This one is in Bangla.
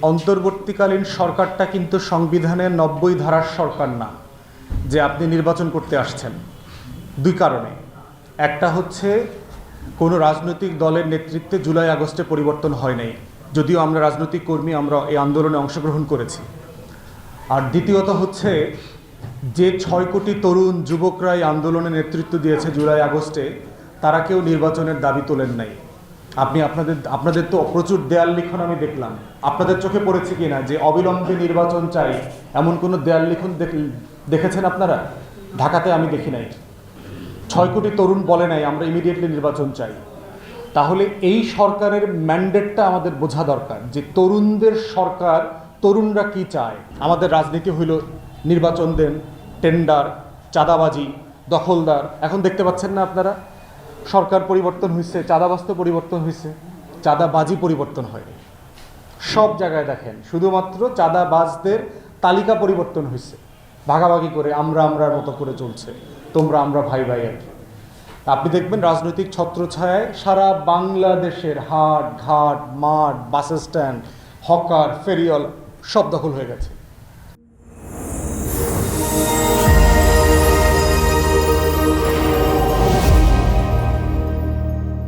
অন্তর্বর্তীকালীন সরকারটা কিন্তু সংবিধানের 90 ধারার সরকার না যে আপনি নির্বাচন করতে আসছেন। দুই কারণে, একটা হচ্ছে কোনো রাজনৈতিক দলের নেতৃত্বে জুলাই আগস্টে পরিবর্তন হয় নাই, যদিও আমরা রাজনৈতিক কর্মী, আমরা এই আন্দোলনে অংশগ্রহণ করেছি। আর দ্বিতীয়ত হচ্ছে যে 6 কোটি তরুণ যুবকরা এই আন্দোলনে নেতৃত্ব দিয়েছে জুলাই আগস্টে, তারা কেউ নির্বাচনের দাবি তোলেন নাই। আপনি আপনাদের তো প্রচুর দেয়াল লিখন আমি দেখলাম, আপনাদের চোখে পড়েছে কিনা যে অবিলম্বে নির্বাচন চাই এমন কোনো দেয়াল লিখন দেখেছেন আপনারা? ঢাকাতে আমি দেখি নাই। 6 কোটি তরুণ বলে নাই আমরা ইমিডিয়েটলি নির্বাচন চাই। তাহলে এই সরকারের ম্যান্ডেটটা আমাদের বোঝা দরকার যে তরুণদের সরকার, তরুণরা কি চায়। আমাদের রাজনীতি হইল নির্বাচন দেন, টেন্ডার, চাঁদাবাজি, দখলদার। এখন দেখতে পাচ্ছেন না আপনারা, সরকার পরিবর্তন হয়েছে, চাঁদাবাজ তো পরিবর্তন হয়েছে, চাঁদাবাজি পরিবর্তন হয়নি। সব জায়গায় দেখেন শুধুমাত্র চাঁদাবাজদের তালিকা পরিবর্তন হয়েছে, ভাগাভাগি করে আমরার মতো করে চলছে, তোমরা আমরা ভাই ভাই আর কি। আপনি দেখবেন রাজনৈতিক ছত্রছায়ায় সারা বাংলাদেশের হাট ঘাট, মাঠ, বাস স্ট্যান্ড, হকার, ফেরিওয়ালা সব দখল হয়ে গেছে।